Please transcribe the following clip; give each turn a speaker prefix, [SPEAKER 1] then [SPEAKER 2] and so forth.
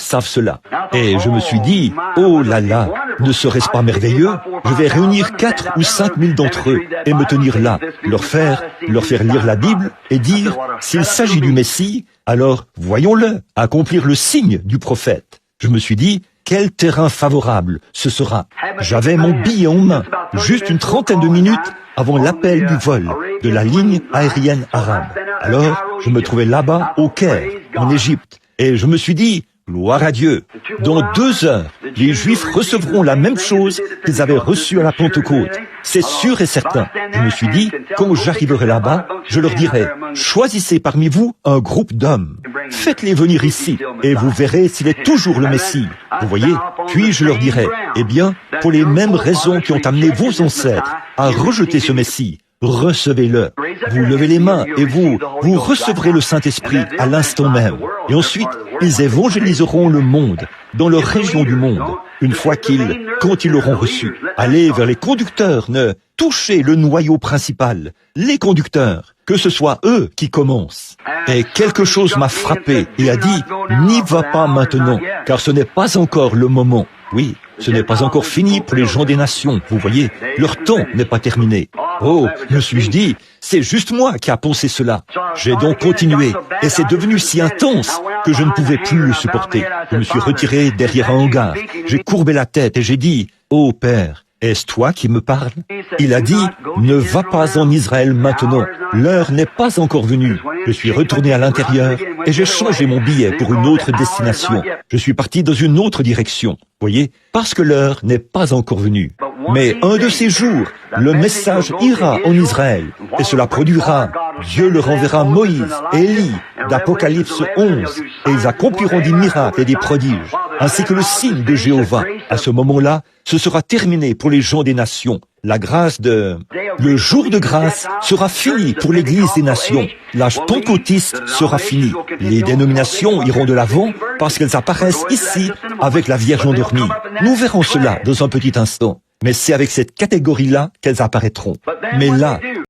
[SPEAKER 1] savent cela. Et je me suis dit, oh là là, ne serait-ce pas merveilleux? Je vais réunir 4 ou 5 000 d'entre eux et me tenir là, leur faire lire la Bible et dire, s'il s'agit du Messie, alors voyons-le, accomplir le signe du prophète. Je me suis dit, quel terrain favorable ce sera. J'avais mon billet en main, juste une trentaine de minutes avant l'appel du vol de la ligne aérienne arabe. Alors, je me trouvais là-bas, au Caire, en Égypte, et je me suis dit, gloire à Dieu, dans 2 heures, les Juifs recevront la même chose qu'ils avaient reçue à la Pentecôte. C'est sûr et certain. Je me suis dit, quand j'arriverai là-bas, je leur dirai, choisissez parmi vous un groupe d'hommes. Faites-les venir ici, et vous verrez s'il est toujours le Messie. Vous voyez? Puis je leur dirai, eh bien, pour les mêmes raisons qui ont amené vos ancêtres à rejeter ce Messie, recevez-le. Vous levez les mains et vous recevrez le Saint-Esprit à l'instant même. Et ensuite, ils évangéliseront le monde, dans leur région du monde, une fois quand ils l'auront reçu. Allez vers les conducteurs, ne touchez le noyau principal, les conducteurs, que ce soit eux qui commencent. Et quelque chose m'a frappé et a dit, n'y va pas maintenant, car ce n'est pas encore le moment. Oui, ce n'est pas encore fini pour les gens des nations, vous voyez, leur temps n'est pas terminé. Oh, me suis-je dit, c'est juste moi qui a pensé cela. J'ai donc continué, et c'est devenu si intense que je ne pouvais plus le supporter. Je me suis retiré derrière un hangar, j'ai courbé la tête et j'ai dit, oh Père, est-ce toi qui me parles? Il a dit, ne va pas en Israël maintenant, l'heure n'est pas encore venue. Je suis retourné à l'intérieur et j'ai changé mon billet pour une autre destination. Je suis parti dans une autre direction, voyez, parce que l'heure n'est pas encore venue. Mais un de ces jours, le message ira en Israël et cela produira. Dieu leur enverra Moïse et Élie d'Apocalypse 11 et ils accompliront des miracles et des prodiges, ainsi que le signe de Jéhovah. À ce moment-là, ce sera terminé pour les gens des nations. Le jour de grâce sera fini pour l'Église des nations. L'âge pentecôtiste sera fini. Les dénominations iront de l'avant parce qu'elles apparaissent ici avec la Vierge endormie. Nous verrons cela dans un petit instant. Mais c'est avec cette catégorie-là qu'elles apparaîtront. Mais là,